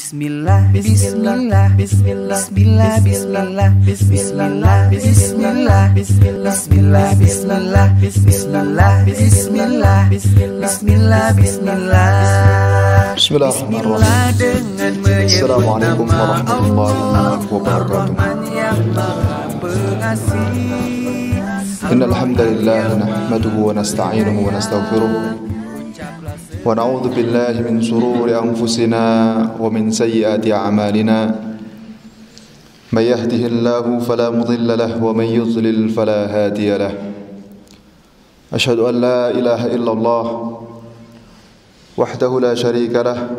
Bismillah, Bismillah, Bismillah, Bismillah, Bismillah, Bismillah, Bismillah, Bismillah, Bismillah, Bismillah, Bismillah, Bismillah, Bismillah. Bismillahirrahmanirrahim. Assalamualaikum warahmatullahi wabarakatuh. Innal hamdalillah nahmaduhu wa nasta'inuhu wa nastaghfiruh. Wa na'udzu billahi min shururi anfusina wa min sayyiati a'malina. May yahdihillahu fala mudilla lahu wa may yudlil fala hadiya lahu. Asyhadu an la ilaha illallah wahdahu la syarika lah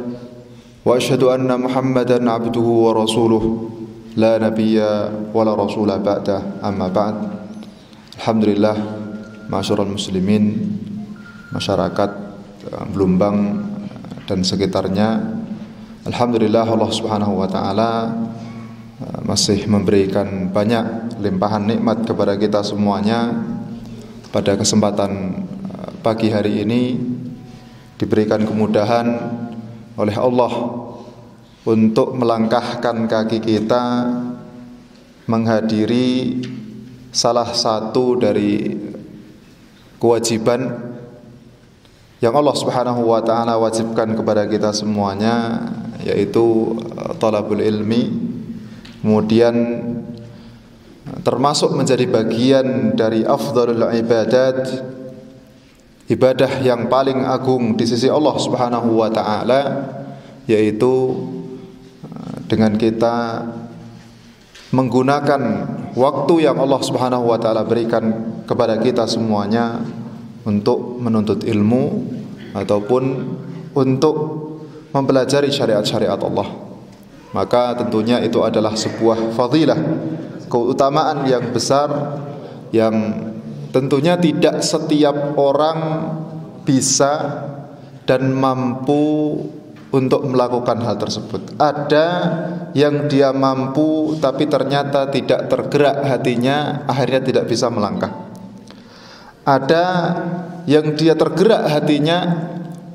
wa asyhadu anna Muhammadan abduhu wa rasuluh la nabiyya wa la rasula ba'da, amma ba'd. Alhamdulillah, ma'asyiral muslimin, masyarakat Blumbang dan sekitarnya, alhamdulillah Allah Subhanahu wa taala masih memberikan banyak limpahan nikmat kepada kita semuanya. Pada kesempatan pagi hari ini diberikan kemudahan oleh Allah untuk melangkahkan kaki kita menghadiri salah satu dari kewajiban yang Allah Subhanahu wa taala wajibkan kepada kita semuanya, yaitu talabul ilmi. Kemudian termasuk menjadi bagian dari afdhalul ibadat, ibadah yang paling agung di sisi Allah Subhanahu wa taala, yaitu dengan kita menggunakan waktu yang Allah Subhanahu wa taala berikan kepada kita semuanya untuk menuntut ilmu ataupun untuk mempelajari syariat-syariat Allah. Maka tentunya itu adalah sebuah fadilah, keutamaan yang besar yang tentunya tidak setiap orang bisa dan mampu untuk melakukan hal tersebut. Ada yang dia mampu tapi ternyata tidak tergerak hatinya, akhirnya tidak bisa melangkah. Ada yang dia tergerak hatinya,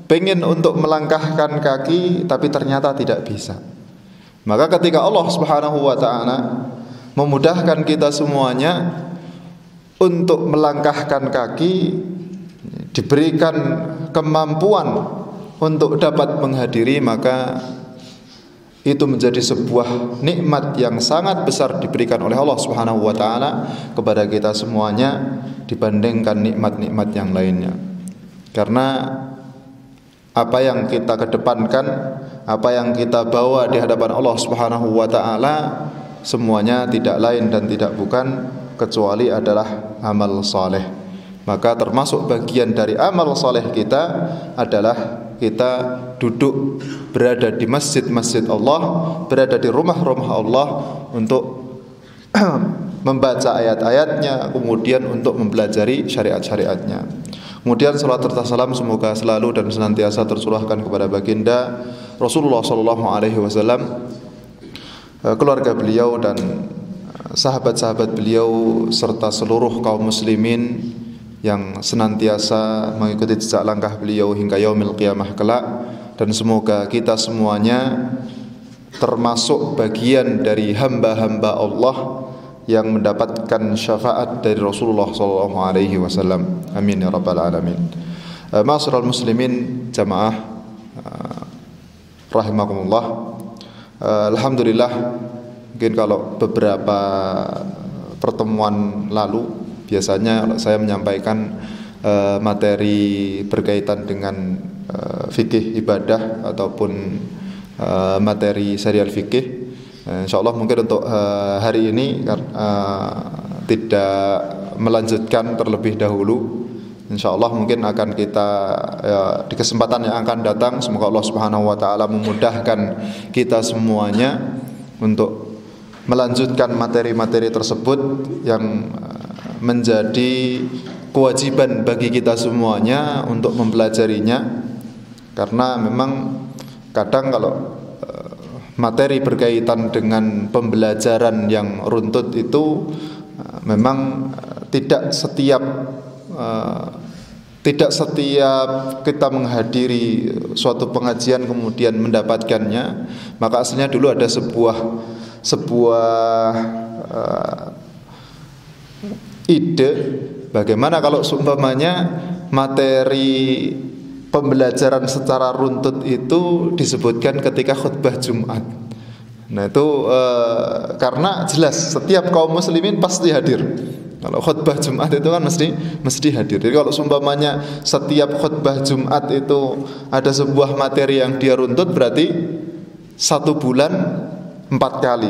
pengen untuk melangkahkan kaki tapi ternyata tidak bisa. Maka ketika Allah Subhanahu wa taala memudahkan kita semuanya untuk melangkahkan kaki, diberikan kemampuan untuk dapat menghadiri, maka itu menjadi sebuah nikmat yang sangat besar diberikan oleh Allah Subhanahu wa taala kepada kita semuanya dibandingkan nikmat-nikmat yang lainnya. Karena apa yang kita kedepankan, apa yang kita bawa di hadapan Allah Subhanahu wa taala, semuanya tidak lain dan tidak bukan kecuali adalah amal saleh. Maka termasuk bagian dari amal saleh kita adalah kita duduk berada di masjid-masjid Allah, berada di rumah-rumah Allah untuk membaca ayat-ayatnya, kemudian untuk mempelajari syariat-syariatnya. Kemudian salat serta salam semoga selalu dan senantiasa tercurahkan kepada baginda Rasulullah SAW, keluarga beliau dan sahabat-sahabat beliau serta seluruh kaum muslimin yang senantiasa mengikuti jejak langkah beliau hingga yaumil qiyamah kelak. Dan semoga kita semuanya termasuk bagian dari hamba-hamba Allah yang mendapatkan syafaat dari Rasulullah SAW. Amin ya rabbal alamin. Ma'asyiral muslimin jamaah rahimakumullah. Alhamdulillah, mungkin kalau beberapa pertemuan lalu biasanya saya menyampaikan materi berkaitan dengan fikih ibadah ataupun materi serial fikih. InsyaAllah mungkin untuk hari ini tidak melanjutkan terlebih dahulu. InsyaAllah mungkin akan kita di kesempatan yang akan datang, semoga Allah Subhanahu wa taala memudahkan kita semuanya untuk melanjutkan materi-materi tersebut yang menjadi kewajiban bagi kita semuanya untuk mempelajarinya. Karena memang kadang kalau materi berkaitan dengan pembelajaran yang runtut itu memang tidak setiap Tidak setiap kita menghadiri suatu pengajian kemudian mendapatkannya. Maka aslinya dulu ada sebuah ide bagaimana kalau seumpamanya materi pembelajaran secara runtut itu disebutkan ketika khutbah Jumat. Nah itu karena jelas setiap kaum muslimin pasti hadir. Kalau khutbah Jumat itu kan mesti hadir. Jadi kalau seumpamanya setiap khutbah Jumat itu ada sebuah materi yang dia runtut, berarti 1 bulan 4 kali.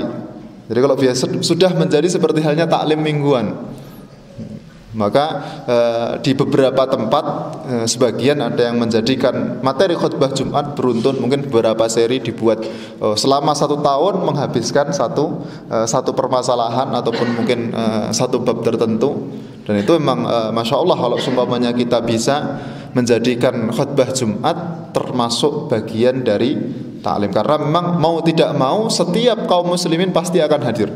Jadi kalau biasa sudah menjadi seperti halnya taklim mingguan. Maka di beberapa tempat sebagian ada yang menjadikan materi khutbah Jumat beruntun, mungkin beberapa seri dibuat selama 1 tahun menghabiskan satu permasalahan ataupun mungkin satu bab tertentu. Dan itu memang Masya Allah kalau seumpamanya kita bisa menjadikan khutbah Jumat termasuk bagian dari taklim, karena memang mau tidak mau setiap kaum muslimin pasti akan hadir.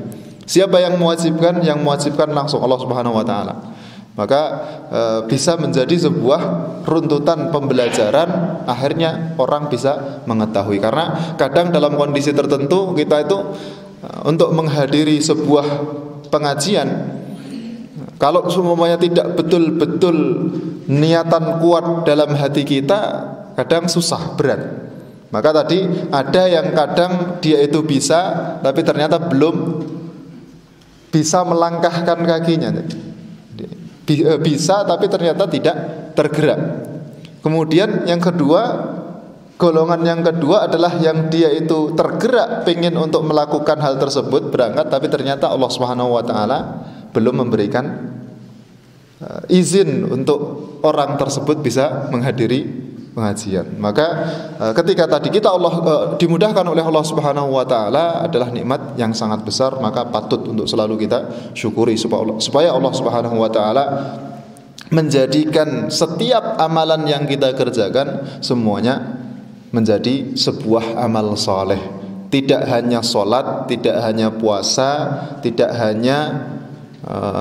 Siapa yang mewajibkan? Yang mewajibkan langsung Allah Subhanahu wa taala. Maka bisa menjadi sebuah runtutan pembelajaran, akhirnya orang bisa mengetahui. Karena kadang dalam kondisi tertentu kita itu untuk menghadiri sebuah pengajian, kalau semuanya tidak betul-betul niatan kuat dalam hati kita, kadang susah, berat. Maka tadi ada yang kadang dia itu bisa, tapi ternyata belum bisa melangkahkan kakinya. Bisa tapi ternyata tidak tergerak. Kemudian yang kedua, golongan yang kedua adalah yang dia itu tergerak pengen untuk melakukan hal tersebut, berangkat, tapi ternyata Allah Subhanahu wa taala belum memberikan izin untuk orang tersebut bisa menghadiri pengajian. Maka ketika tadi kita dimudahkan oleh Allah Subhanahu wa taala adalah nikmat yang sangat besar, maka patut untuk selalu kita syukuri supaya Allah Subhanahu wa taala menjadikan setiap amalan yang kita kerjakan semuanya menjadi sebuah amal soleh. Tidak hanya sholat, tidak hanya puasa, tidak hanya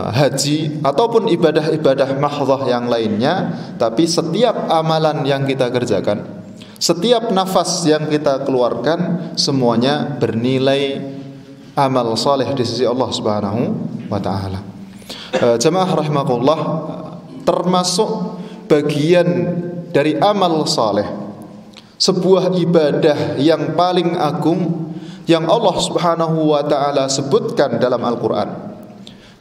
haji ataupun ibadah-ibadah mahdhah yang lainnya, tapi setiap amalan yang kita kerjakan, setiap nafas yang kita keluarkan, semuanya bernilai amal saleh di sisi Allah Subhanahu wa taala. Jamaah rahimakumullah, termasuk bagian dari amal saleh, sebuah ibadah yang paling agung yang Allah Subhanahu wa taala sebutkan dalam Al-Qur'an.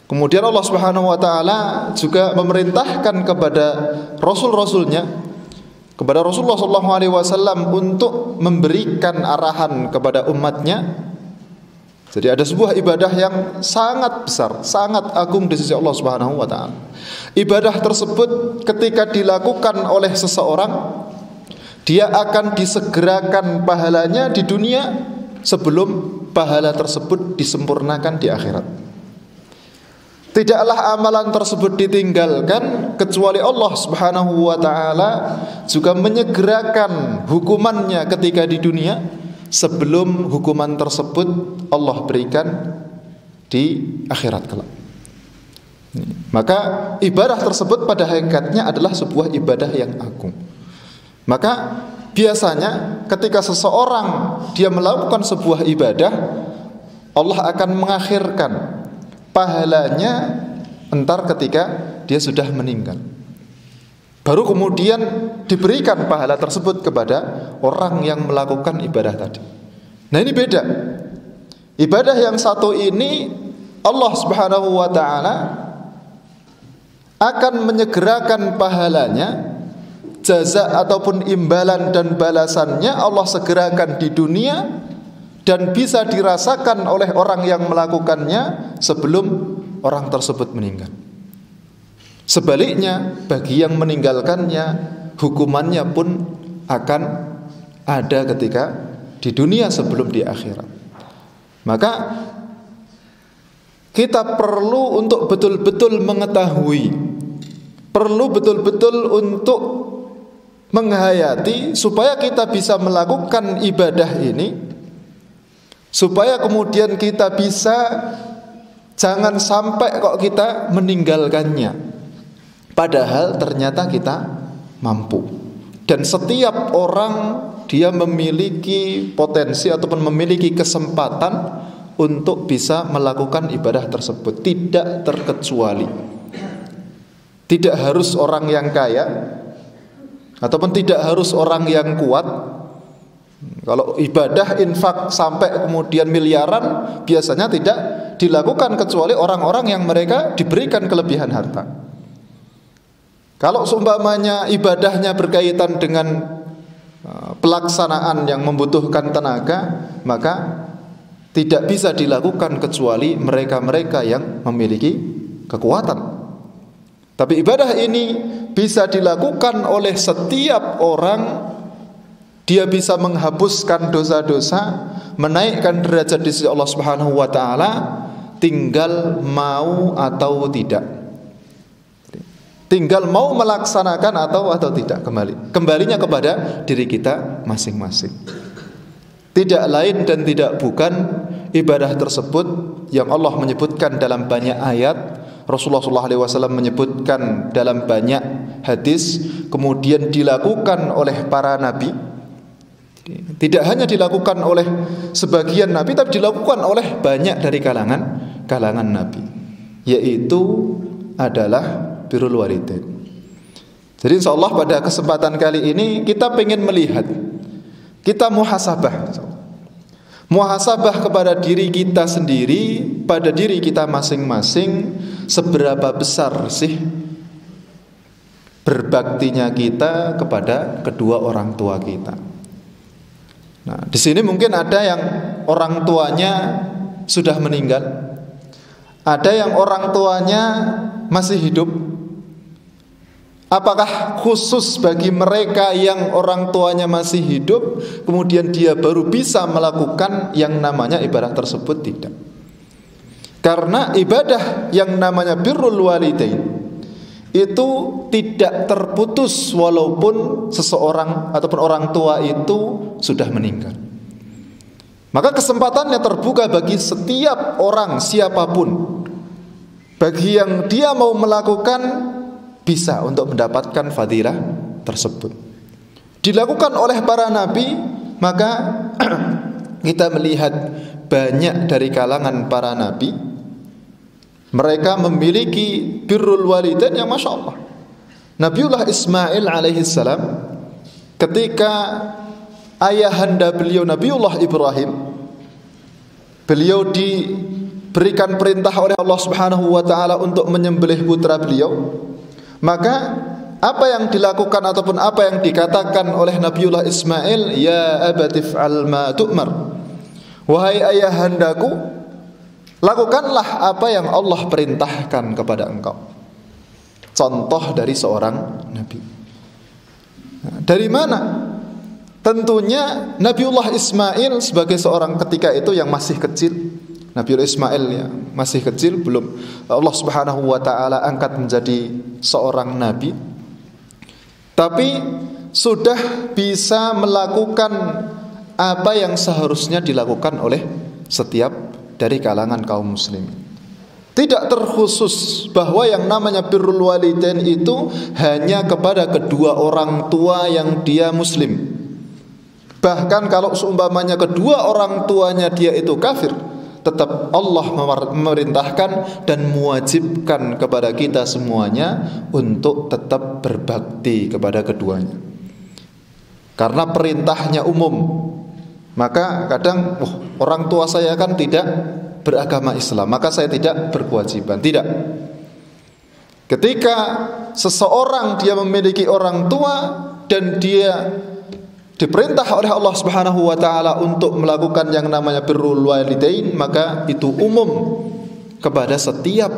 Kemudian Allah Subhanahu wa taala juga memerintahkan kepada rasul-rasulnya, kepada Rasulullah sallallahu alaihi wasallam untuk memberikan arahan kepada umatnya. Jadi ada sebuah ibadah yang sangat besar, sangat agung di sisi Allah Subhanahu wa taala. Ibadah tersebut ketika dilakukan oleh seseorang, dia akan disegerakan pahalanya di dunia sebelum pahala tersebut disempurnakan di akhirat. Tidaklah amalan tersebut ditinggalkan kecuali Allah Subhanahu wa taala juga menyegerakan hukumannya ketika di dunia sebelum hukuman tersebut Allah berikan di akhirat kelak. Maka ibadah tersebut pada hakikatnya adalah sebuah ibadah yang agung. Maka biasanya ketika seseorang dia melakukan sebuah ibadah, Allah akan mengakhirkan pahalanya entar ketika dia sudah meninggal. Baru kemudian diberikan pahala tersebut kepada orang yang melakukan ibadah tadi. Nah ini beda. Ibadah yang satu ini Allah Subhanahu wa taala akan menyegerakan pahalanya, jaza ataupun imbalan dan balasannya Allah segerakan di dunia dan bisa dirasakan oleh orang yang melakukannya sebelum orang tersebut meninggal. Sebaliknya, bagi yang meninggalkannya, hukumannya pun akan ada ketika di dunia sebelum di akhirat. Maka kita perlu untuk betul-betul mengetahui, perlu betul-betul untuk menghayati supaya kita bisa melakukan ibadah ini, supaya kemudian kita bisa jangan sampai kok kita meninggalkannya padahal ternyata kita mampu. Dan setiap orang dia memiliki potensi ataupun memiliki kesempatan untuk bisa melakukan ibadah tersebut, tidak terkecuali. Tidak harus orang yang kaya ataupun tidak harus orang yang kuat. Kalau ibadah infak sampai kemudian miliaran biasanya tidak dilakukan kecuali orang-orang yang mereka diberikan kelebihan harta. Kalau seumpamanya ibadahnya berkaitan dengan pelaksanaan yang membutuhkan tenaga, maka tidak bisa dilakukan kecuali mereka-mereka yang memiliki kekuatan. Tapi ibadah ini bisa dilakukan oleh setiap orang. Dia bisa menghapuskan dosa-dosa, menaikkan derajat di sisi Allah Subhanahu wa taala, tinggal mau atau tidak. Tinggal mau melaksanakan atau tidak, kembalinya kepada diri kita masing-masing. Tidak lain dan tidak bukan ibadah tersebut yang Allah menyebutkan dalam banyak ayat, Rasulullah SAW menyebutkan dalam banyak hadis, kemudian dilakukan oleh para nabi. Tidak hanya dilakukan oleh sebagian nabi, tapi dilakukan oleh banyak dari kalangan nabi, yaitu adalah birrul walidain. Jadi insyaallah pada kesempatan kali ini kita ingin melihat, kita muhasabah kepada diri kita sendiri, pada diri kita masing-masing, seberapa besar sih berbaktinya kita kepada kedua orang tua kita. Nah, di sini mungkin ada yang orang tuanya sudah meninggal, ada yang orang tuanya masih hidup. Apakah khusus bagi mereka yang orang tuanya masih hidup, kemudian dia baru bisa melakukan yang namanya ibadah tersebut? Tidak. Karena ibadah yang namanya birrul walidain itu tidak terputus walaupun seseorang ataupun orang tua itu sudah meninggal. Maka kesempatannya terbuka bagi setiap orang, siapapun. Bagi yang dia mau melakukan, bisa untuk mendapatkan fadilah tersebut. Dilakukan oleh para nabi, maka kita melihat banyak dari kalangan para nabi, mereka memiliki birrul walidain yang Masya Allah. Nabiullah Ismail alaihissalam, ketika ayahanda beliau Nabiullah Ibrahim, beliau diberikan perintah oleh Allah Subhanahu wa taala untuk menyembelih putra beliau, maka apa yang dilakukan ataupun apa yang dikatakan oleh Nabiullah Ismail, ya abati fa'al ma tu'mar, wahai ayahandaku, lakukanlah apa yang Allah perintahkan kepada engkau. Contoh dari seorang nabi. Nah, dari mana? Tentunya Nabiullah Ismail sebagai seorang ketika itu yang masih kecil. Nabiullah Ismail ya, masih kecil, belum Allah Subhanahu wa taala angkat menjadi seorang nabi. Tapi sudah bisa melakukan apa yang seharusnya dilakukan oleh setiap dari kalangan kaum muslimin. Tidak terkhusus bahwa yang namanya birrul walidain itu hanya kepada kedua orang tua yang dia muslim. Bahkan kalau seumpamanya kedua orang tuanya dia itu kafir, tetap Allah memerintahkan dan mewajibkan kepada kita semuanya untuk tetap berbakti kepada keduanya. Karena perintahnya umum. Maka kadang orang tua saya kan tidak beragama Islam, maka saya tidak berkewajiban. Tidak. Ketika seseorang dia memiliki orang tua dan dia diperintah oleh Allah Subhanahu wa taala untuk melakukan yang namanya birrul walidain, maka itu umum kepada setiap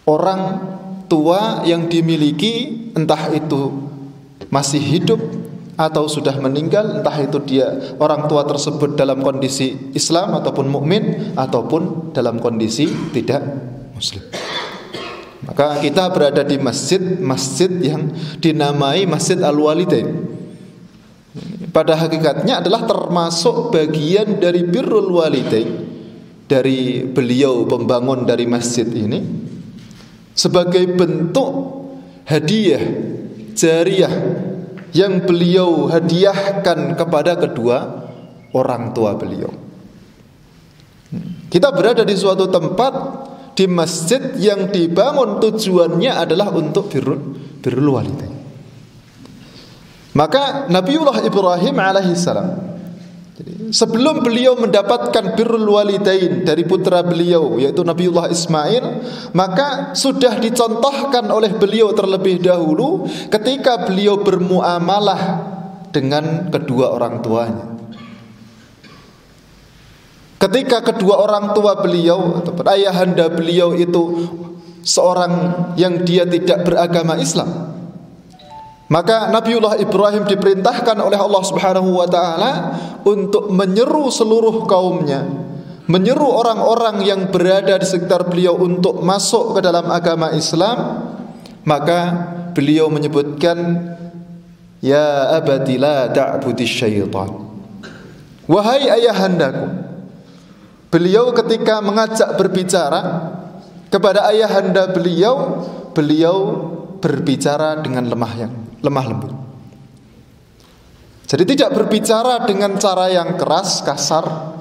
orang tua yang dimiliki, entah itu masih hidup atau sudah meninggal, entah itu dia orang tua tersebut dalam kondisi Islam ataupun mukmin ataupun dalam kondisi tidak muslim. Maka kita berada di masjid yang dinamai Masjid Al-Walidain. Pada hakikatnya adalah termasuk bagian dari birrul walidain dari beliau pembangun dari masjid ini, sebagai bentuk hadiah jariyah yang beliau hadiahkan kepada kedua orang tua beliau. Kita berada di suatu tempat, di masjid yang dibangun tujuannya adalah untuk birrul walidain. Maka Nabiullah Ibrahim alaihissalam, sebelum beliau mendapatkan birrul walidain dari putra beliau yaitu Nabiullah Ismail, maka sudah dicontohkan oleh beliau terlebih dahulu ketika beliau bermuamalah dengan kedua orang tuanya. Ketika kedua orang tua beliau atau ayahanda beliau itu seorang yang dia tidak beragama Islam, maka Nabiullah Ibrahim diperintahkan oleh Allah Subhanahu wa taala untuk menyeru seluruh kaumnya, menyeru orang-orang yang berada di sekitar beliau untuk masuk ke dalam agama Islam. Maka beliau menyebutkan, ya abati la ta'budis syaitan. Wahai ayahandaku. Beliau ketika mengajak berbicara kepada ayahanda beliau, beliau berbicara dengan lemah lembut. Jadi tidak berbicara dengan cara yang keras, kasar,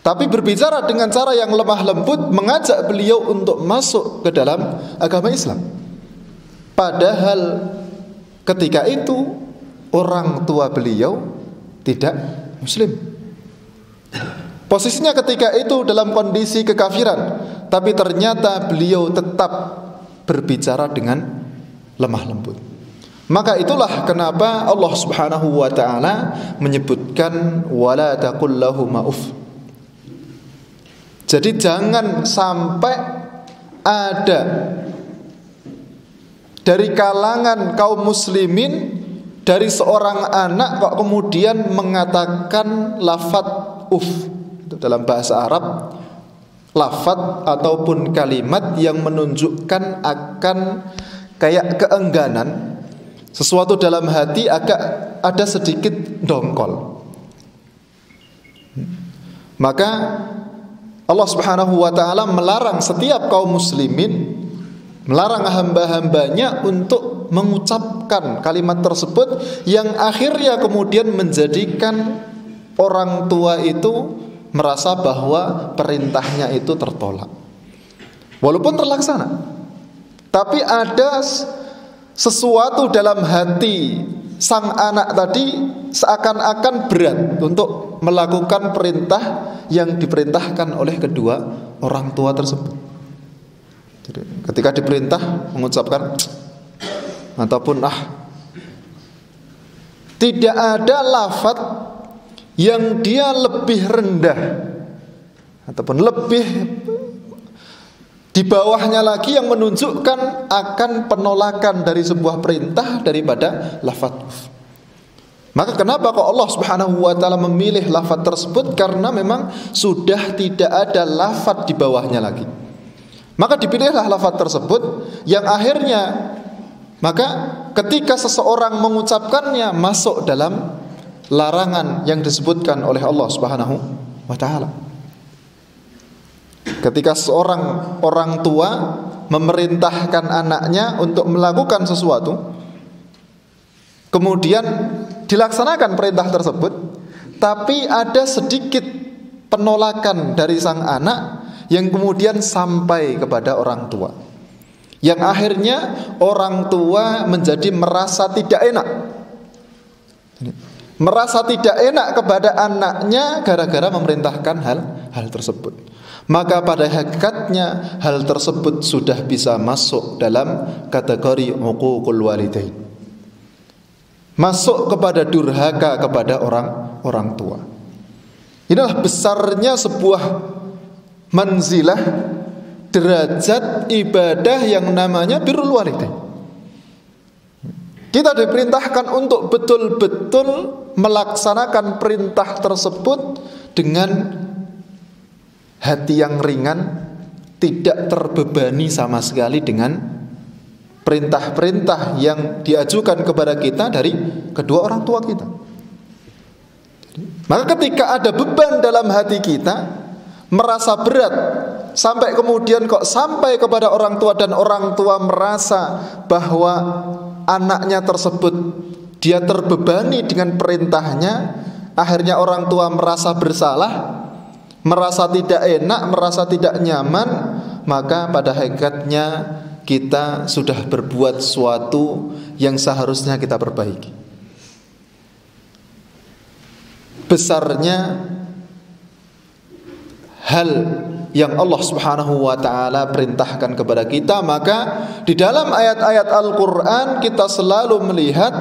tapi berbicara dengan cara yang lemah lembut, mengajak beliau untuk masuk ke dalam agama Islam. Padahal ketika itu orang tua beliau tidak muslim. Posisinya ketika itu dalam kondisi kekafiran, tapi ternyata beliau tetap berbicara dengan lemah lembut. Maka itulah kenapa Allah Subhanahu wa taala menyebutkan wala taqul lahuma uff. Jadi jangan sampai ada dari kalangan kaum muslimin, dari seorang anak kok kemudian mengatakan lafaz uff. Dalam bahasa Arab, lafaz ataupun kalimat yang menunjukkan akan kayak keengganan, sesuatu dalam hati agak ada sedikit dongkol. Maka Allah Subhanahu wa taala melarang setiap kaum muslimin, melarang hamba-hambanya untuk mengucapkan kalimat tersebut yang akhirnya kemudian menjadikan orang tua itu merasa bahwa perintahnya itu tertolak, walaupun terlaksana, tapi ada sesuatu dalam hati sang anak tadi seakan-akan berat untuk melakukan perintah yang diperintahkan oleh kedua orang tua tersebut. Jadi, ketika diperintah mengucapkan ataupun tidak ada lafaz yang dia lebih rendah ataupun lebih di bawahnya lagi yang menunjukkan akan penolakan dari sebuah perintah daripada lafaz. Maka kenapa kok Allah Subhanahu wa taala memilih lafaz tersebut? Karena memang sudah tidak ada lafaz di bawahnya lagi. Maka dipilihlah lafaz tersebut yang akhirnya maka ketika seseorang mengucapkannya masuk dalam larangan yang disebutkan oleh Allah Subhanahu wa taala. Ketika seorang orang tua memerintahkan anaknya untuk melakukan sesuatu, kemudian dilaksanakan perintah tersebut, tapi ada sedikit penolakan dari sang anak yang kemudian sampai kepada orang tua, yang akhirnya orang tua menjadi merasa tidak enak, merasa tidak enak kepada anaknya gara-gara memerintahkan hal tersebut. Maka pada hakikatnya hal tersebut sudah bisa masuk dalam kategori uququl walidain, masuk kepada durhaka kepada orang tua. Inilah besarnya sebuah manzilah, derajat ibadah yang namanya birrul walidain. Kita diperintahkan untuk betul-betul melaksanakan perintah tersebut dengan hati yang ringan, tidak terbebani sama sekali dengan perintah-perintah yang diajukan kepada kita dari kedua orang tua kita. Maka ketika ada beban dalam hati kita, merasa berat, sampai kemudian kok sampai kepada orang tua dan orang tua merasa bahwa anaknya tersebut dia terbebani dengan perintahnya, akhirnya orang tua merasa bersalah, merasa tidak enak, merasa tidak nyaman, maka pada hakikatnya kita sudah berbuat sesuatu yang seharusnya kita perbaiki. Besarnya hal yang Allah Subhanahu wa taala perintahkan kepada kita, maka di dalam ayat-ayat Al-Qur'an kita selalu melihat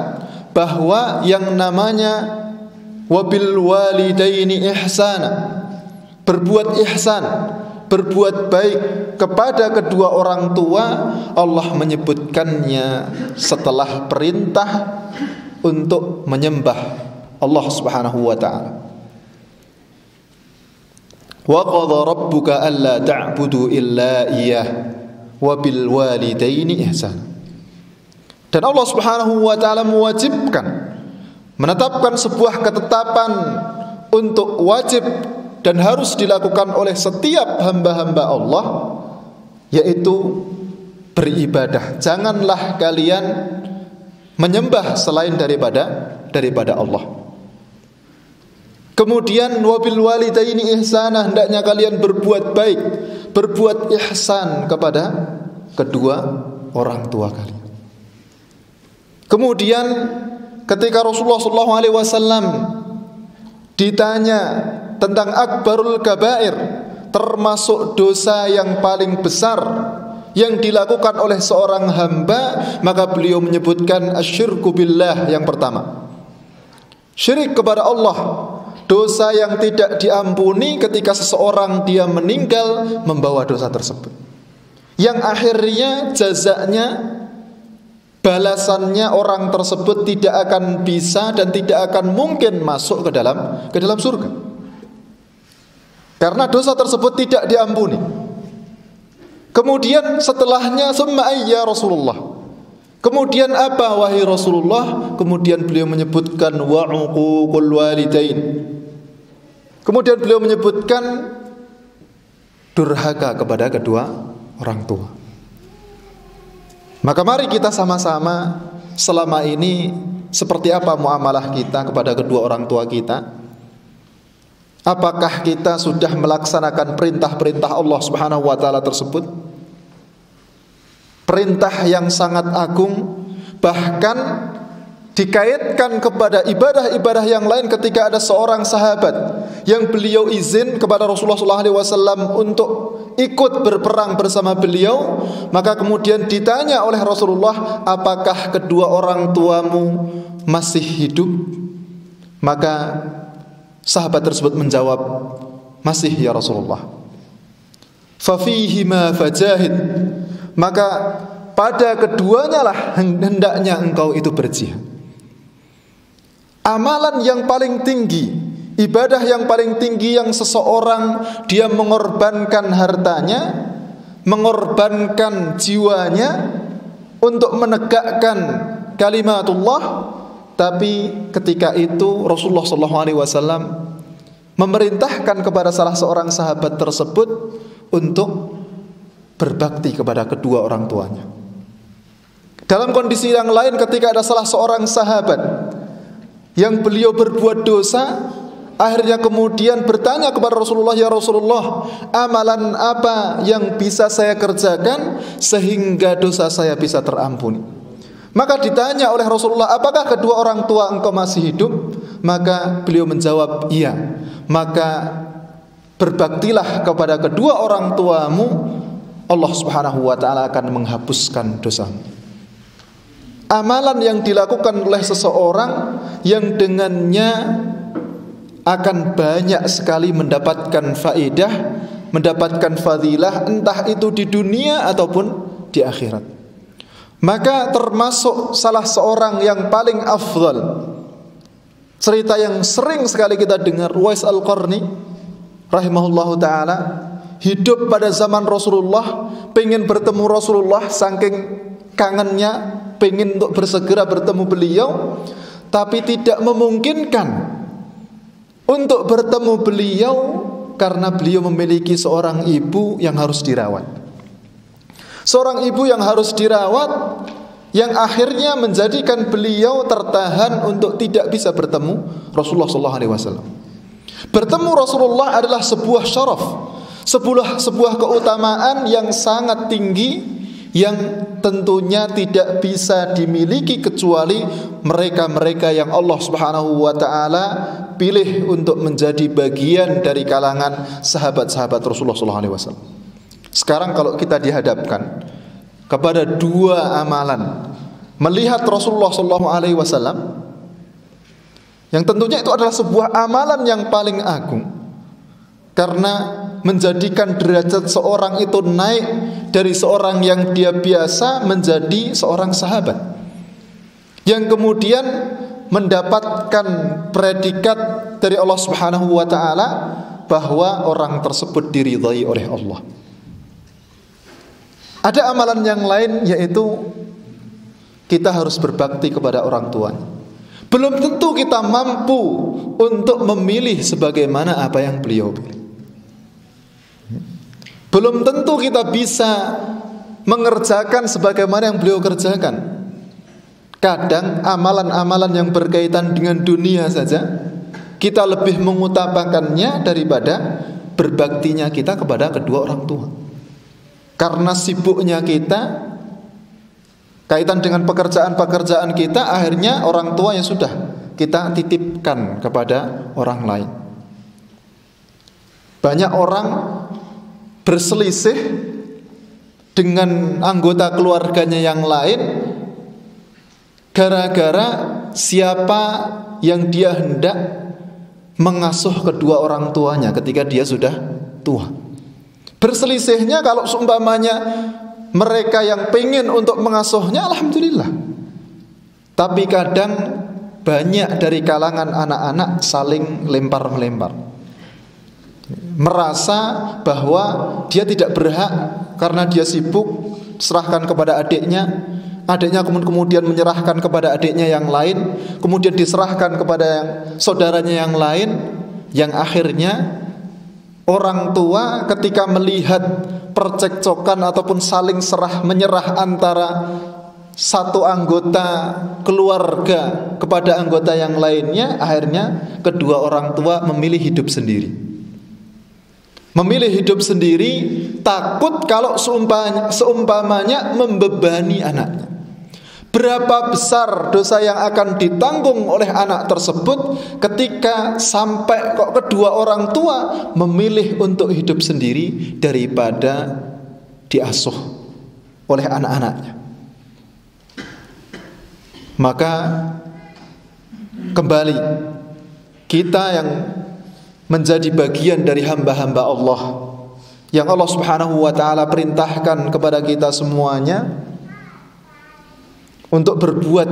bahwa yang namanya wabil walidaini ihsana, berbuat ihsan, berbuat baik kepada kedua orang tua, Allah menyebutkannya setelah perintah untuk menyembah Allah Subhanahu wa taala. Wa qadha rabbuka alla ta'budu illa iyyah wa bil walidaini ihsana. Dan Allah Subhanahu wa taala mewajibkan, menetapkan sebuah ketetapan untuk wajib dan harus dilakukan oleh setiap hamba-hamba Allah, yaitu beribadah. Janganlah kalian menyembah selain daripada Allah. Kemudian wabil walidaini ihsana, hendaknya kalian berbuat baik, berbuat ihsan kepada kedua orang tua kalian. Kemudian ketika Rasulullah SAW ditanya tentang akbarul kabair, termasuk dosa yang paling besar yang dilakukan oleh seorang hamba, maka beliau menyebutkan asyirku billah yang pertama. Syirik kepada Allah, dosa yang tidak diampuni ketika seseorang dia meninggal membawa dosa tersebut, yang akhirnya jazanya, balasannya orang tersebut tidak akan bisa dan tidak akan mungkin masuk ke dalam surga, karena dosa tersebut tidak diampuni. Kemudian setelahnya summa ayya Rasulullah, kemudian apa wahai Rasulullah? Kemudian beliau menyebutkan wa uququl walidain. Kemudian beliau menyebutkan durhaka kepada kedua orang tua. Maka mari kita sama-sama selama ini seperti apa muamalah kita kepada kedua orang tua kita? Apakah kita sudah melaksanakan perintah-perintah Allah Subhanahu wa taala tersebut? Perintah yang sangat agung, bahkan dikaitkan kepada ibadah-ibadah yang lain. Ketika ada seorang sahabat yang beliau izin kepada Rasulullah SAW untuk ikut berperang bersama beliau, maka kemudian ditanya oleh Rasulullah, apakah kedua orang tuamu masih hidup? Maka sahabat tersebut menjawab, masih ya Rasulullah. Fafihima fajahid, maka pada keduanya lah hendaknya engkau itu berjihad. Amalan yang paling tinggi, ibadah yang paling tinggi yang seseorang dia mengorbankan hartanya, mengorbankan jiwanya untuk menegakkan kalimatullah. Tapi ketika itu Rasulullah SAW memerintahkan kepada salah seorang sahabat tersebut untuk berbakti kepada kedua orang tuanya. Dalam kondisi yang lain, ketika ada salah seorang sahabat yang beliau berbuat dosa, akhirnya kemudian bertanya kepada Rasulullah, ya Rasulullah, amalan apa yang bisa saya kerjakan sehingga dosa saya bisa terampuni? Maka ditanya oleh Rasulullah, apakah kedua orang tua engkau masih hidup? Maka beliau menjawab, iya. Maka berbaktilah kepada kedua orang tuamu, Allah Subhanahu wa ta'ala akan menghapuskan dosamu. Amalan yang dilakukan oleh seseorang yang dengannya akan banyak sekali mendapatkan faedah, mendapatkan fadilah, entah itu di dunia ataupun di akhirat. Maka termasuk salah seorang yang paling afdal, cerita yang sering sekali kita dengar, Uwais Al-Qarni rahimahullahu ta'ala, hidup pada zaman Rasulullah, pengen bertemu Rasulullah, saking kangennya, pengen untuk bersegera bertemu beliau, tapi tidak memungkinkan untuk bertemu beliau karena beliau memiliki seorang ibu yang harus dirawat. Seorang ibu yang harus dirawat, yang akhirnya menjadikan beliau tertahan untuk tidak bisa bertemu Rasulullah SAW. Bertemu Rasulullah adalah sebuah syaraf, sebuah keutamaan yang sangat tinggi, yang tentunya tidak bisa dimiliki kecuali mereka-mereka yang Allah Subhanahu wa taala pilih untuk menjadi bagian dari kalangan sahabat-sahabat Rasulullah SAW. Sekarang kalau kita dihadapkan kepada dua amalan, melihat Rasulullah SAW, yang tentunya itu adalah sebuah amalan yang paling agung, karena menjadikan derajat seorang itu naik dari seorang yang dia biasa menjadi seorang sahabat, yang kemudian mendapatkan predikat dari Allah Subhanahu wa taala bahwa orang tersebut diridhai oleh Allah. Ada amalan yang lain, yaitu kita harus berbakti kepada orang tuanya. Belum tentu kita mampu untuk memilih sebagaimana apa yang beliau pilih. Belum tentu kita bisa mengerjakan sebagaimana yang beliau kerjakan. Kadang amalan-amalan yang berkaitan dengan dunia saja kita lebih mengutamakannya daripada berbaktinya kita kepada kedua orang tua. Karena sibuknya kita kaitan dengan pekerjaan-pekerjaan kita, akhirnya orang tua yang sudah kita titipkan kepada orang lain. Banyak orang berselisih dengan anggota keluarganya yang lain gara-gara siapa yang dia hendak mengasuh kedua orang tuanya ketika dia sudah tua. Berselisihnya kalau seumpamanya mereka yang pengen untuk mengasuhnya, alhamdulillah. Tapi kadang banyak dari kalangan anak-anak saling lempar-melempar, merasa bahwa dia tidak berhak karena dia sibuk, serahkan kepada adiknya. Adiknya kemudian menyerahkan kepada adiknya yang lain, kemudian diserahkan kepada saudaranya yang lain, yang akhirnya orang tua ketika melihat percekcokan ataupun saling serah menyerah antara satu anggota keluarga kepada anggota yang lainnya, akhirnya kedua orang tua memilih hidup sendiri. Memilih hidup sendiri takut kalau seumpamanya membebani anaknya. Berapa besar dosa yang akan ditanggung oleh anak tersebut ketika sampai kok kedua orang tua memilih untuk hidup sendiri daripada diasuh oleh anak-anaknya. Maka kembali kita yang menjadi bagian dari hamba-hamba Allah yang Allah Subhanahu wa taala perintahkan kepada kita semuanya untuk berbuat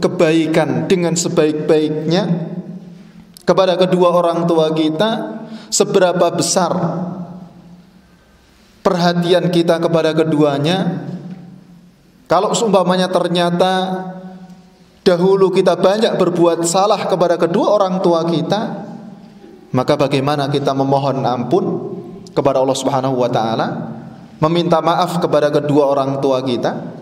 kebaikan dengan sebaik-baiknya kepada kedua orang tua kita. Seberapa besar perhatian kita kepada keduanya, kalau seumpamanya ternyata dahulu kita banyak berbuat salah kepada kedua orang tua kita, maka bagaimana kita memohon ampun kepada Allah Subhanahu wa taala, meminta maaf kepada kedua orang tua kita,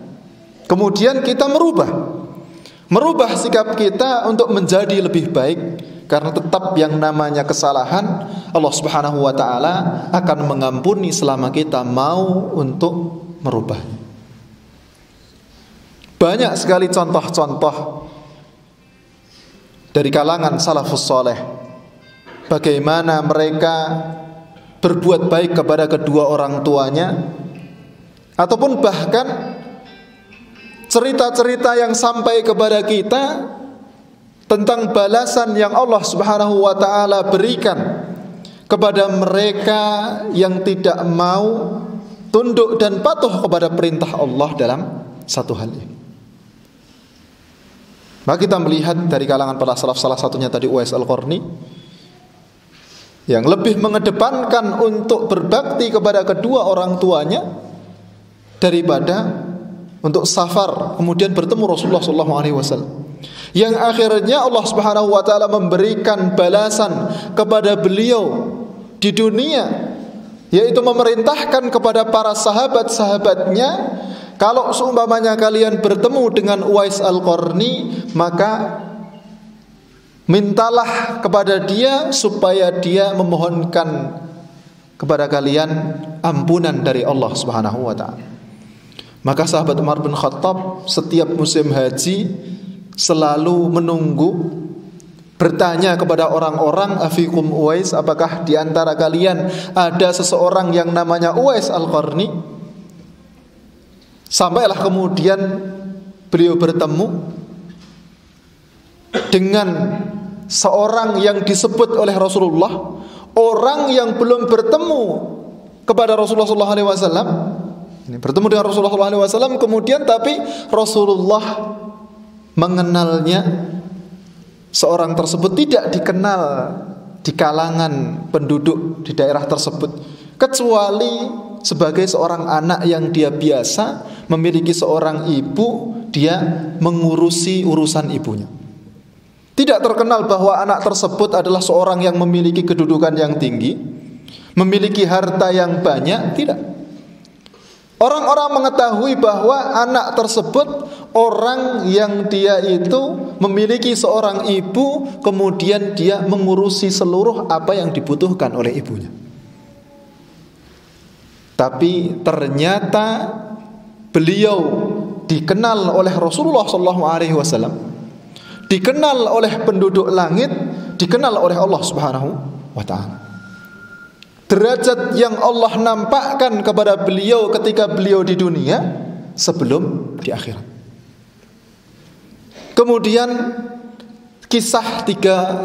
kemudian kita merubah sikap kita untuk menjadi lebih baik, karena tetap yang namanya kesalahan Allah Subhanahu wa taala akan mengampuni selama kita mau untuk merubahnya. Banyak sekali contoh-contoh dari kalangan salafus saleh bagaimana mereka berbuat baik kepada kedua orang tuanya, ataupun bahkan cerita-cerita yang sampai kepada kita tentang balasan yang Allah Subhanahu wa taala berikan kepada mereka yang tidak mau tunduk dan patuh kepada perintah Allah dalam satu hal ini. Maka kita melihat dari kalangan para salaf, salah satunya tadi Uwais Al-Qarni, yang lebih mengedepankan untuk berbakti kepada kedua orang tuanya daripada untuk safar kemudian bertemu Rasulullah SAW, yang akhirnya Allah Subhanahu wa taala memberikan balasan kepada beliau di dunia, yaitu memerintahkan kepada para sahabat-sahabatnya kalau seumpamanya kalian bertemu dengan Uwais Al-Qarni, maka mintalah kepada dia supaya dia memohonkan kepada kalian ampunan dari Allah Subhanahu wa taala. Maka sahabat Umar bin Khattab setiap musim haji selalu menunggu, bertanya kepada orang-orang, afikum Uwais, apakah di antara kalian ada seseorang yang namanya Uwais Al-Qarni? Sampailah kemudian beliau bertemu dengan seorang yang disebut oleh Rasulullah, orang yang belum bertemu kepada Rasulullah SAW. Ini bertemu dengan Rasulullah SAW, kemudian tapi Rasulullah mengenalnya. Seorang tersebut tidak dikenal di kalangan penduduk di daerah tersebut, kecuali sebagai seorang anak yang dia biasa memiliki seorang ibu, dia mengurusi urusan ibunya. Tidak terkenal bahwa anak tersebut adalah seorang yang memiliki kedudukan yang tinggi, memiliki harta yang banyak, tidak. Orang-orang mengetahui bahwa anak tersebut orang yang dia itu memiliki seorang ibu, kemudian dia mengurusi seluruh apa yang dibutuhkan oleh ibunya. Tapi ternyata beliau dikenal oleh Rasulullah SAW, dikenal oleh penduduk langit, dikenal oleh Allah Subhanahu wa ta'ala. Derajat yang Allah nampakkan kepada beliau ketika beliau di dunia sebelum di akhirat. Kemudian kisah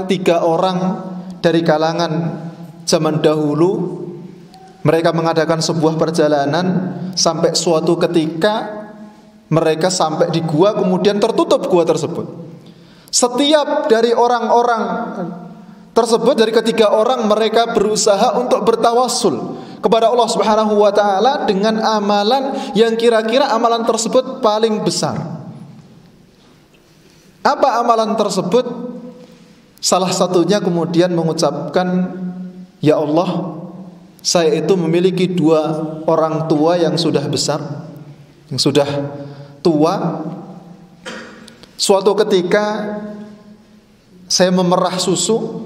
tiga orang dari kalangan zaman dahulu, mereka mengadakan sebuah perjalanan sampai suatu ketika mereka sampai di gua, kemudian tertutup gua tersebut. Setiap dari orang-orang tersebut, dari ketiga orang, mereka berusaha untuk bertawassul kepada Allah Subhanahu wa taala dengan amalan yang kira-kira amalan tersebut paling besar. Apa amalan tersebut? Salah satunya kemudian mengucapkan, ya Allah, saya itu memiliki 2 orang tua yang sudah besar, yang sudah tua. Suatu ketika saya memerah susu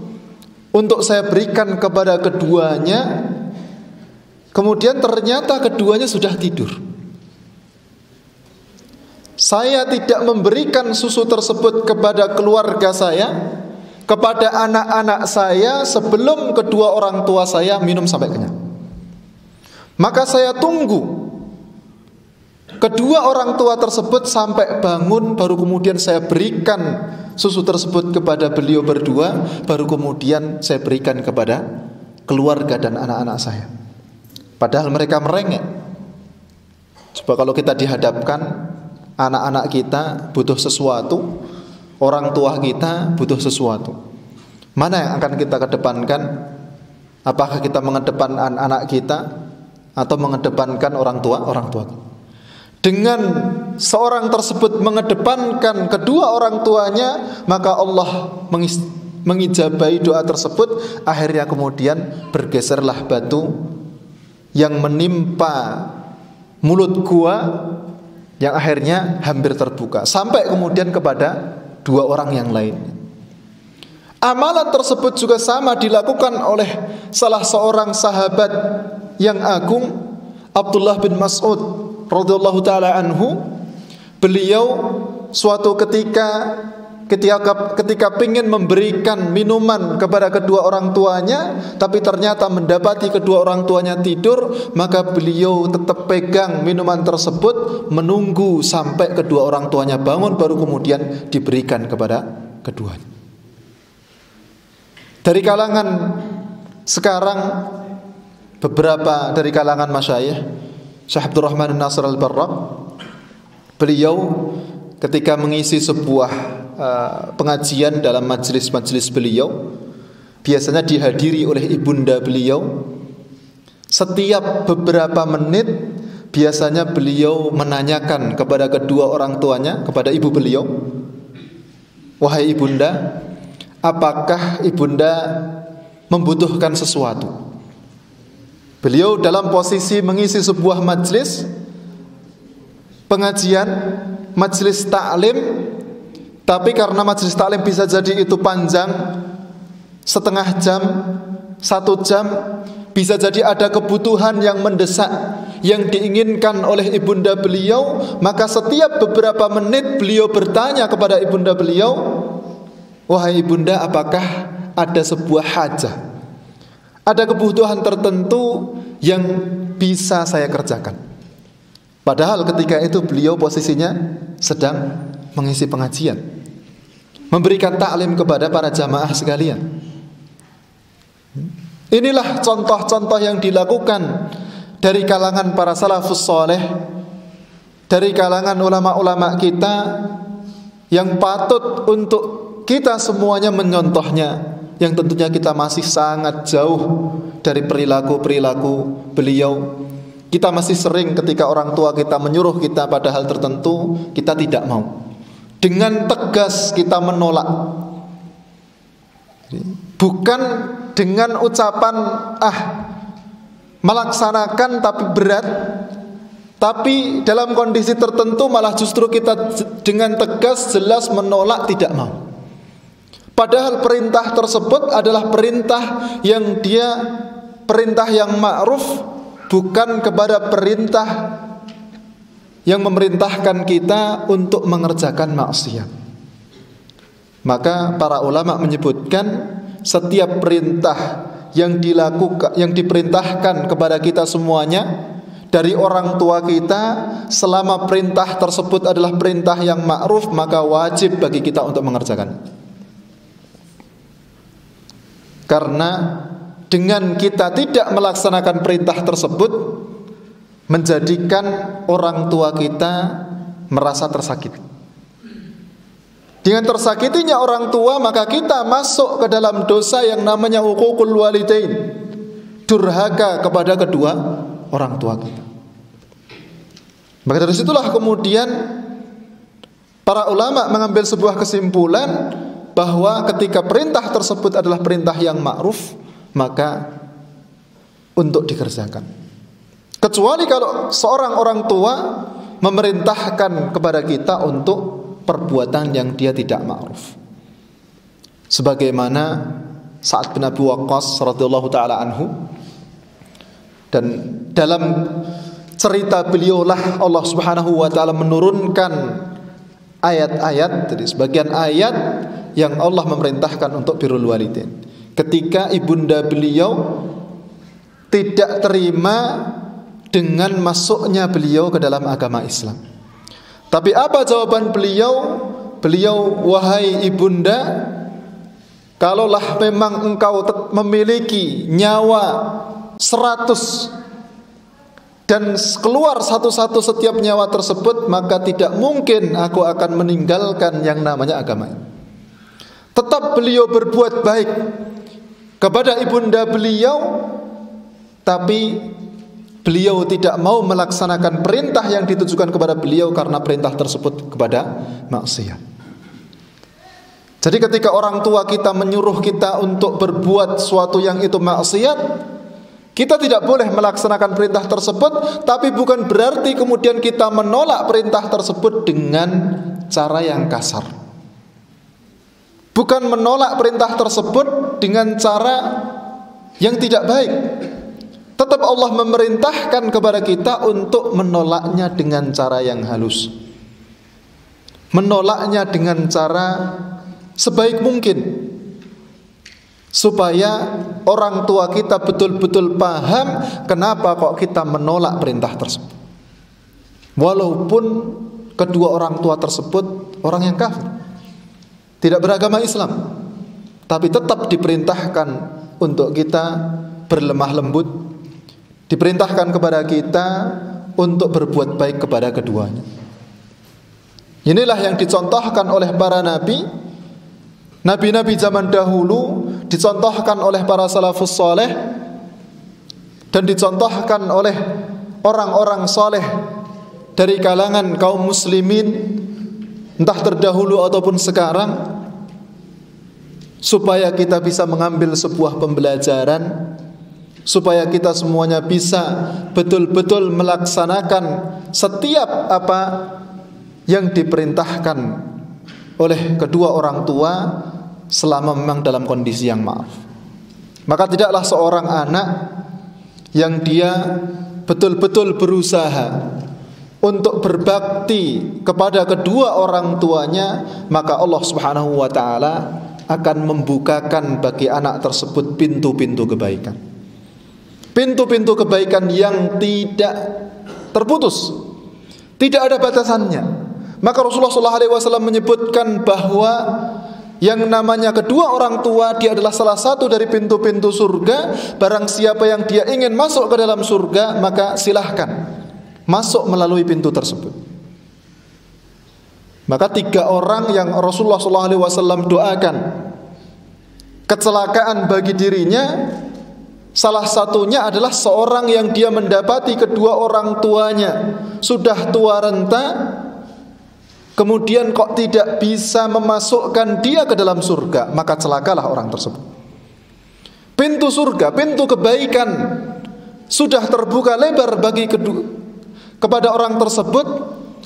untuk saya berikan kepada keduanya, kemudian ternyata keduanya sudah tidur. Saya tidak memberikan susu tersebut kepada keluarga saya, kepada anak-anak saya, sebelum kedua orang tua saya minum sampai kenyang. Maka saya tunggu kedua orang tua tersebut sampai bangun, baru kemudian saya berikan susu tersebut kepada beliau berdua, baru kemudian saya berikan kepada keluarga dan anak-anak saya. Padahal mereka merengek. Coba kalau kita dihadapkan, anak-anak kita butuh sesuatu, orang tua kita butuh sesuatu, mana yang akan kita kedepankan? Apakah kita mengedepankan anak kita atau mengedepankan orang tua kita? Dengan seorang tersebut mengedepankan kedua orang tuanya, maka Allah mengijabahi doa tersebut. Akhirnya kemudian bergeserlah batu yang menimpa mulut gua, yang akhirnya hampir terbuka, sampai kemudian kepada 2 orang yang lainnya. Amalan tersebut juga sama dilakukan oleh salah seorang sahabat yang agung, Abdullah bin Mas'ud radhiyallahu taala anhu. Beliau suatu ketika ingin memberikan minuman kepada kedua orang tuanya, tapi ternyata mendapati kedua orang tuanya tidur, maka beliau tetap pegang minuman tersebut, menunggu sampai kedua orang tuanya bangun, baru kemudian diberikan kepada keduanya. Dari kalangan sekarang, beberapa dari kalangan masyayikh, Syekh Abdurrahman Nasr Al-Barrak, beliau ketika mengisi sebuah pengajian dalam majelis-majelis beliau, biasanya dihadiri oleh ibunda beliau. Setiap beberapa menit biasanya beliau menanyakan kepada kedua orang tuanya, kepada ibu beliau, wahai ibunda, apakah ibunda membutuhkan sesuatu? Beliau dalam posisi mengisi sebuah majelis, pengajian, majelis taklim, tapi karena majelis taklim bisa jadi itu panjang, setengah jam, 1 jam, bisa jadi ada kebutuhan yang mendesak yang diinginkan oleh ibunda beliau, maka setiap beberapa menit beliau bertanya kepada ibunda beliau, wahai ibunda, apakah ada sebuah hajah, ada kebutuhan tertentu yang bisa saya kerjakan? Padahal ketika itu beliau posisinya sedang mengisi pengajian, memberikan taklim kepada para jamaah sekalian. Inilah contoh-contoh yang dilakukan dari kalangan para salafus saleh, dari kalangan ulama-ulama kita, yang patut untuk kita semuanya menyontohnya, yang tentunya kita masih sangat jauh dari perilaku-perilaku beliau. Kita masih sering ketika orang tua kita menyuruh kita pada hal tertentu, kita tidak mau. Dengan tegas kita menolak. Bukan dengan ucapan melaksanakan tapi berat, tapi dalam kondisi tertentu malah justru kita dengan tegas jelas menolak, tidak mau. Padahal perintah tersebut adalah perintah yang ma'ruf, bukan kepada perintah yang memerintahkan kita untuk mengerjakan maksiat. Maka para ulama menyebutkan setiap perintah yang diperintahkan kepada kita semuanya dari orang tua kita, selama perintah tersebut adalah perintah yang ma'ruf, maka wajib bagi kita untuk mengerjakan. Karena dengan kita tidak melaksanakan perintah tersebut, menjadikan orang tua kita merasa tersakiti. Dengan tersakitinya orang tua, maka kita masuk ke dalam dosa yang namanya uququl walidain, durhaka kepada kedua orang tua kita. Maka dari situlah kemudian para ulama mengambil sebuah kesimpulan bahwa ketika perintah tersebut adalah perintah yang ma'ruf, maka untuk dikerjakan. Kecuali kalau seorang orang tua memerintahkan kepada kita untuk perbuatan yang dia tidak ma'ruf, sebagaimana Sa'ad bin Abi Waqqas radhiyallahu taala anhu. Dan dalam cerita beliaulah Allah Subhanahu wa taala menurunkan ayat-ayat, jadi sebagian ayat yang Allah memerintahkan untuk birrul walidain. Ketika ibunda beliau tidak terima dengan masuknya beliau ke dalam agama Islam. Tapi apa jawaban beliau? Beliau, wahai ibunda, kalaulah memang engkau memiliki nyawa 100 dan keluar satu-satu setiap nyawa tersebut, maka tidak mungkin aku akan meninggalkan yang namanya agama ini. Tetap beliau berbuat baik kepada ibunda beliau, tapi beliau tidak mau melaksanakan perintah yang ditujukan kepada beliau karena perintah tersebut kepada maksiat. Jadi ketika orang tua kita menyuruh kita untuk berbuat suatu yang itu maksiat, kita tidak boleh melaksanakan perintah tersebut, tapi bukan berarti kemudian kita menolak perintah tersebut dengan cara yang kasar. Bukan menolak perintah tersebut dengan cara yang tidak baik. Tetap Allah memerintahkan kepada kita untuk menolaknya dengan cara yang halus, menolaknya dengan cara sebaik mungkin, supaya orang tua kita betul-betul paham kenapa kok kita menolak perintah tersebut. Walaupun kedua orang tua tersebut orang yang kafir, tidak beragama Islam, tapi tetap diperintahkan untuk kita berlemah lembut, diperintahkan kepada kita untuk berbuat baik kepada keduanya. Inilah yang dicontohkan oleh para nabi-nabi zaman dahulu, dicontohkan oleh para salafus saleh, dan dicontohkan oleh orang-orang saleh dari kalangan kaum muslimin, entah terdahulu ataupun sekarang, supaya kita bisa mengambil sebuah pembelajaran supaya kita semuanya bisa betul-betul melaksanakan setiap apa yang diperintahkan oleh kedua orang tua selama memang dalam kondisi yang maaf. Maka tidaklah seorang anak yang dia betul-betul berusaha untuk berbakti kepada kedua orang tuanya, maka Allah Subhanahu wa taala akan membukakan bagi anak tersebut pintu-pintu kebaikan. Pintu-pintu kebaikan yang tidak terputus, tidak ada batasannya. Maka Rasulullah SAW menyebutkan bahwa yang namanya kedua orang tua dia adalah salah satu dari pintu-pintu surga. Barang siapa yang dia ingin masuk ke dalam surga, maka silahkan masuk melalui pintu tersebut. Maka 3 orang yang Rasulullah SAW doakan kecelakaan bagi dirinya, salah satunya adalah seorang yang dia mendapati kedua orang tuanya sudah tua renta, kemudian kok tidak bisa memasukkan dia ke dalam surga, maka celakalah orang tersebut. Pintu surga, pintu kebaikan sudah terbuka lebar bagi kepada orang tersebut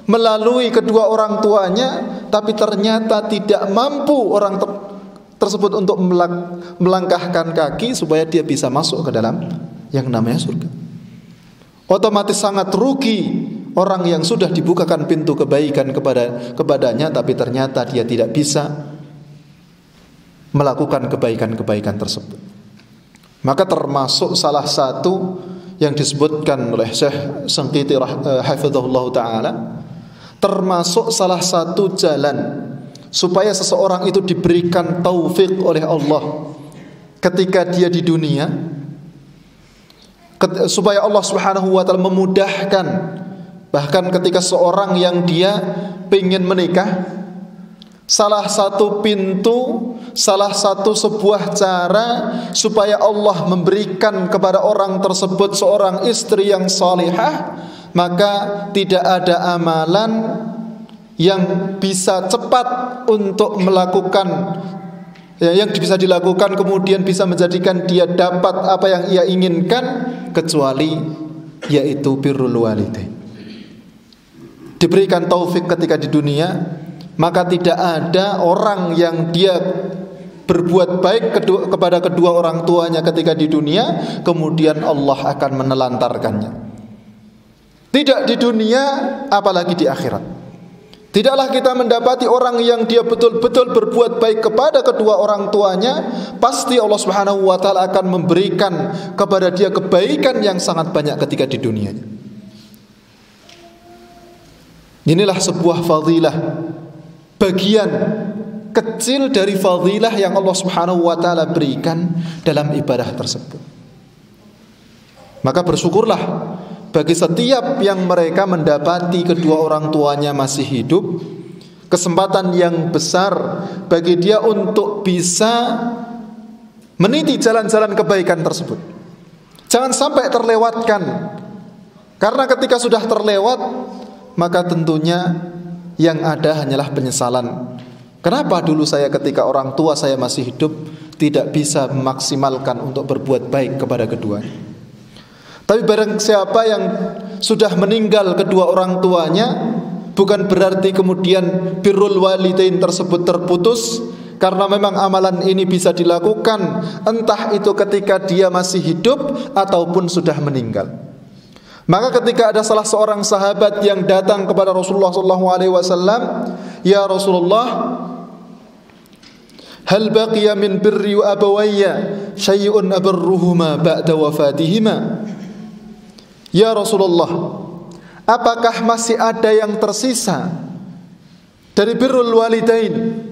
melalui kedua orang tuanya, tapi ternyata tidak mampu orang tersebut untuk melangkahkan kaki supaya dia bisa masuk ke dalam yang namanya surga. Otomatis sangat rugi orang yang sudah dibukakan pintu kebaikan kepadanya, tapi ternyata dia tidak bisa melakukan kebaikan-kebaikan tersebut. Maka termasuk salah satu yang disebutkan oleh Syekh Shanqiti hafizahullah ta'ala, termasuk salah satu jalan supaya seseorang itu diberikan taufik oleh Allah ketika dia di dunia, supaya Allah Subhanahu wa ta'ala memudahkan. Bahkan ketika seorang yang dia ingin menikah, salah satu pintu, salah satu sebuah cara supaya Allah memberikan kepada orang tersebut seorang istri yang salihah, maka tidak ada amalan yang bisa cepat untuk melakukan, yang bisa dilakukan kemudian bisa menjadikan dia dapat apa yang ia inginkan, kecuali yaitu birrul walidain. Diberikan taufik ketika di dunia, maka tidak ada orang yang dia berbuat baik kepada kedua orang tuanya ketika di dunia, kemudian Allah akan menelantarkannya. Tidak di dunia, apalagi di akhirat. Tidaklah kita mendapati orang yang dia betul-betul berbuat baik kepada kedua orang tuanya, pasti Allah Subhanahu wa ta'ala akan memberikan kepada dia kebaikan yang sangat banyak ketika di dunianya. Inilah sebuah fadilah, bagian kecil dari fadilah yang Allah Subhanahu wa ta'ala berikan dalam ibadah tersebut. Maka bersyukurlah bagi setiap yang mereka mendapati kedua orang tuanya masih hidup, kesempatan yang besar bagi dia untuk bisa meniti jalan-jalan kebaikan tersebut. Jangan sampai terlewatkan, karena ketika sudah terlewat, maka tentunya yang ada hanyalah penyesalan. Kenapa dulu saya ketika orang tua saya masih hidup tidak bisa memaksimalkan untuk berbuat baik kepada keduanya. Tapi barang siapa yang sudah meninggal kedua orang tuanya, bukan berarti kemudian birrul walidain tersebut terputus, karena memang amalan ini bisa dilakukan entah itu ketika dia masih hidup ataupun sudah meninggal. Maka ketika ada salah seorang sahabat yang datang kepada Rasulullah SAW, "Ya Rasulullah, hal baqiya min birri wa abawayya syai'un abarruhuma ba'da wafatihima?" Ya Rasulullah, apakah masih ada yang tersisa dari birrul walidain,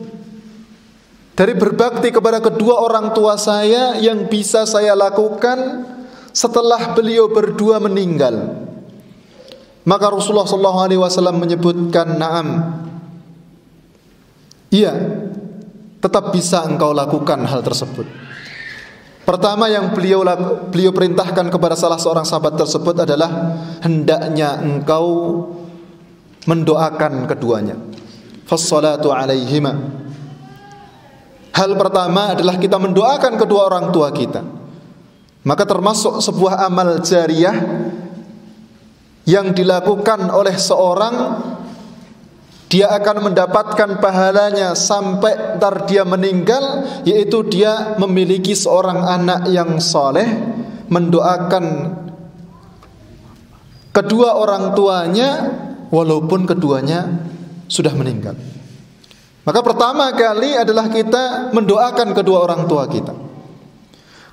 dari berbakti kepada kedua orang tua saya yang bisa saya lakukan setelah beliau berdua meninggal? Maka Rasulullah SAW menyebutkan, "Na'am, iya, tetap bisa engkau lakukan hal tersebut." Pertama yang beliau perintahkan kepada salah seorang sahabat tersebut adalah hendaknya engkau mendoakan keduanya. Fassalatu alaihima. Hal pertama adalah kita mendoakan kedua orang tua kita. Maka termasuk sebuah amal jariyah yang dilakukan oleh seorang, dia akan mendapatkan pahalanya sampai ntar dia meninggal, yaitu dia memiliki seorang anak yang saleh, mendoakan kedua orang tuanya walaupun keduanya sudah meninggal. Maka pertama kali adalah kita mendoakan kedua orang tua kita.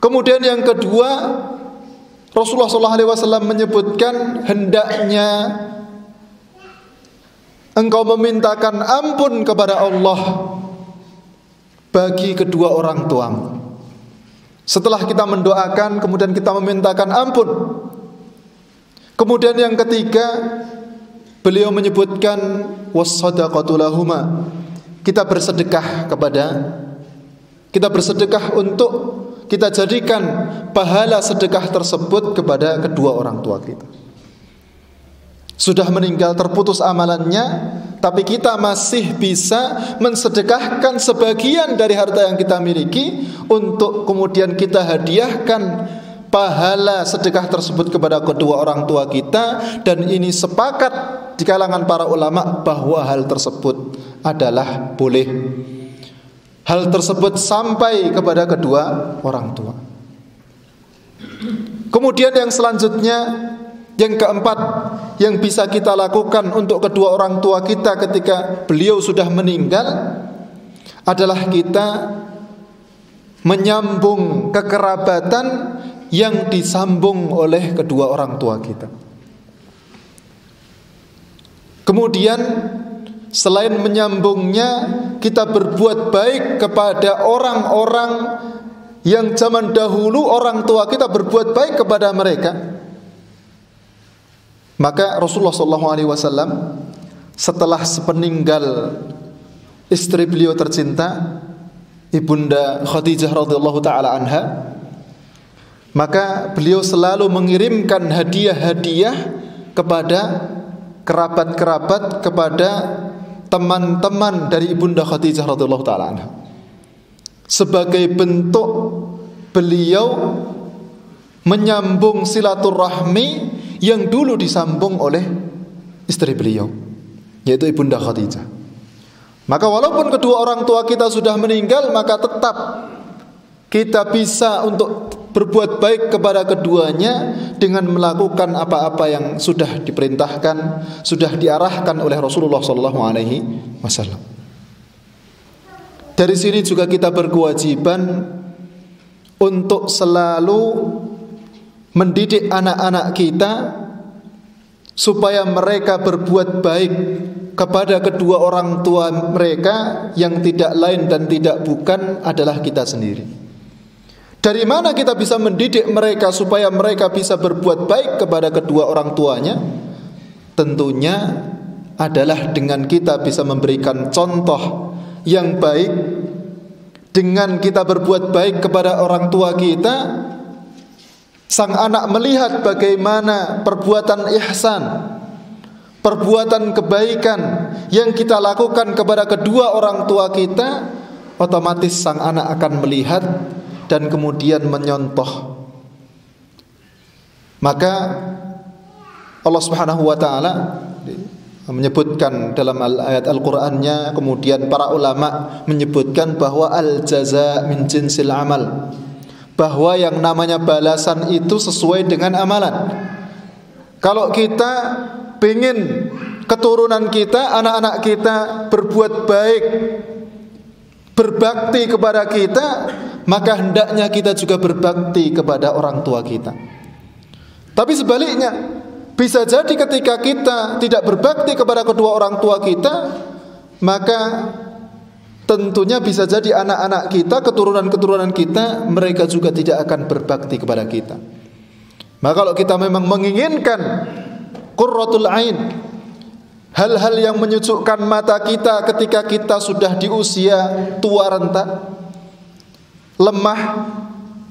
Kemudian yang kedua, Rasulullah SAW menyebutkan hendaknya engkau memintakan ampun kepada Allah bagi kedua orang tuamu. Setelah kita mendoakan, kemudian kita memintakan ampun. Kemudian yang ketiga, beliau menyebutkan was-shadaqatu lahuma. Kita bersedekah untuk kita jadikan pahala sedekah tersebut kepada kedua orang tua kita. Sudah meninggal, terputus amalannya, tapi kita masih bisa mensedekahkan sebagian dari harta yang kita miliki untuk kemudian kita hadiahkan pahala sedekah tersebut kepada kedua orang tua kita. Dan ini sepakat di kalangan para ulama bahwa hal tersebut adalah boleh. Hal tersebut sampai kepada kedua orang tua. Kemudian yang selanjutnya, yang keempat, yang bisa kita lakukan untuk kedua orang tua kita ketika beliau sudah meninggal adalah kita menyambung kekerabatan yang disambung oleh kedua orang tua kita. Kemudian selain menyambungnya, kita berbuat baik kepada orang-orang yang zaman dahulu orang tua kita berbuat baik kepada mereka. Maka Rasulullah SAW setelah sepeninggal istri beliau tercinta, Ibunda Khadijah radhiyallahu taala anha, maka beliau selalu mengirimkan hadiah-hadiah kepada kerabat-kerabat, kepada teman-teman dari Ibunda Khadijah radhiyallahu taala anha, sebagai bentuk beliau menyambung silaturahmi yang dulu disambung oleh istri beliau, yaitu Ibunda Khadijah. Maka walaupun kedua orang tua kita sudah meninggal, maka tetap kita bisa untuk berbuat baik kepada keduanya dengan melakukan apa-apa yang sudah diperintahkan, sudah diarahkan oleh Rasulullah SAW. Dari sini juga kita berkewajiban untuk selalu mendidik anak-anak kita supaya mereka berbuat baik kepada kedua orang tua mereka, yang tidak lain dan tidak bukan adalah kita sendiri. Dari mana kita bisa mendidik mereka supaya mereka bisa berbuat baik kepada kedua orang tuanya? Tentunya adalah dengan kita bisa memberikan contoh yang baik. Dengan kita berbuat baik kepada orang tua kita, sang anak melihat bagaimana perbuatan ihsan, perbuatan kebaikan yang kita lakukan kepada kedua orang tua kita, otomatis sang anak akan melihat dan kemudian menyontoh. Maka Allah Subhanahu wa taala menyebutkan dalam ayat Al-Qur'annya, kemudian para ulama menyebutkan bahwa al-jaza min jinsil amal, bahwa yang namanya balasan itu sesuai dengan amalan. Kalau kita ingin keturunan kita, anak-anak kita berbuat baik, berbakti kepada kita, maka hendaknya kita juga berbakti kepada orang tua kita. Tapi sebaliknya, bisa jadi ketika kita tidak berbakti kepada kedua orang tua kita, maka tentunya bisa jadi anak-anak kita, keturunan-keturunan kita, mereka juga tidak akan berbakti kepada kita. Maka kalau kita memang menginginkan qurratul ain, hal-hal yang menyejukkan mata kita ketika kita sudah di usia tua renta, lemah,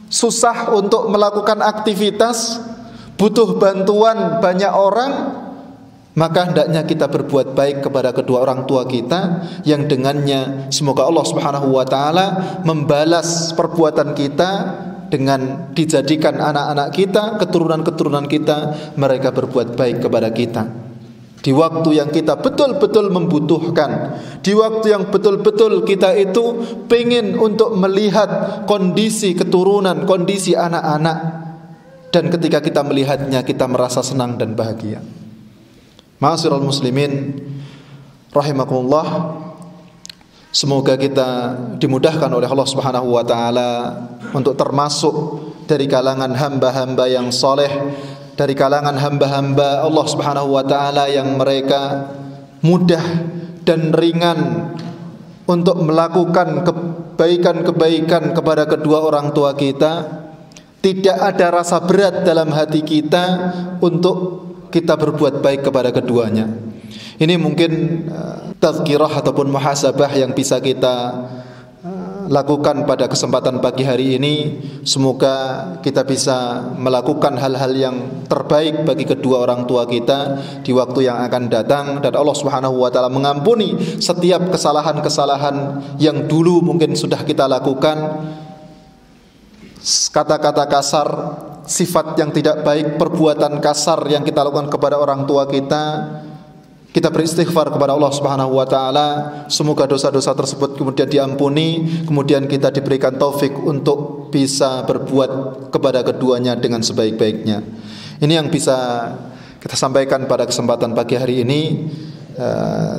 susah untuk melakukan aktivitas, butuh bantuan banyak orang, maka hendaknya kita berbuat baik kepada kedua orang tua kita, yang dengannya semoga Allah Subhanahu wa taala membalas perbuatan kita dengan dijadikan anak-anak kita, keturunan-keturunan kita, mereka berbuat baik kepada kita. Di waktu yang kita betul-betul membutuhkan, di waktu yang betul-betul kita itu pengen untuk melihat kondisi keturunan, kondisi anak-anak, dan ketika kita melihatnya kita merasa senang dan bahagia. Ma'asyiral muslimin rahimakumullah, semoga kita dimudahkan oleh Allah Subhanahu wa taala untuk termasuk dari kalangan hamba-hamba yang saleh, dari kalangan hamba-hamba Allah Subhanahu wa taala yang mereka mudah dan ringan untuk melakukan kebaikan-kebaikan kepada kedua orang tua kita. Tidak ada rasa berat dalam hati kita untuk kita berbuat baik kepada keduanya. Ini mungkin tazkirah ataupun muhasabah yang bisa kita lakukan pada kesempatan pagi hari ini. Semoga kita bisa melakukan hal-hal yang terbaik bagi kedua orang tua kita di waktu yang akan datang, dan Allah Subhanahu wa taala mengampuni setiap kesalahan-kesalahan yang dulu mungkin sudah kita lakukan. Kata-kata kasar, sifat yang tidak baik, perbuatan kasar yang kita lakukan kepada orang tua kita beristighfar kepada Allah Subhanahu wa taala. Semoga dosa-dosa tersebut kemudian diampuni, kemudian kita diberikan taufik untuk bisa berbuat kepada keduanya dengan sebaik-baiknya. Ini yang bisa kita sampaikan pada kesempatan pagi hari ini.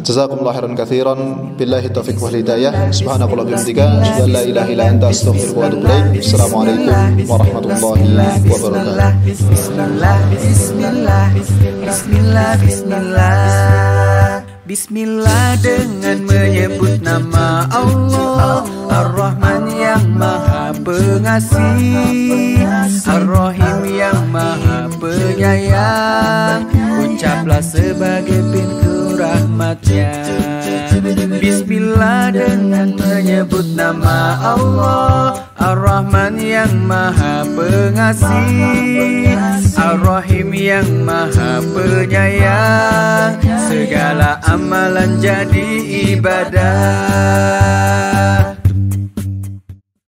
Jazakumullahu khairan katsiran, billahi taufiq wal hidayah. Subhanallahi wa bihamdihi, asyhadu an la ilaha illa anta, astaghfiruka wa atubu ilaik. Assalamualaikum warahmatullahi wabarakatuh. Bismillah, bismillah, bismillah, bismillah. Bismillah dengan menyebut nama Allah Ar-Rahman yang Maha Pengasih, Ar-Rahim yang Maha Penyayang. Ucaplah sebagai pintu rahmatnya. Bismillah dengan menyebut nama Allah Ar-Rahman yang Maha Pengasih, Ar-Rahim yang Maha Penyayang. Segala amalan jadi ibadah.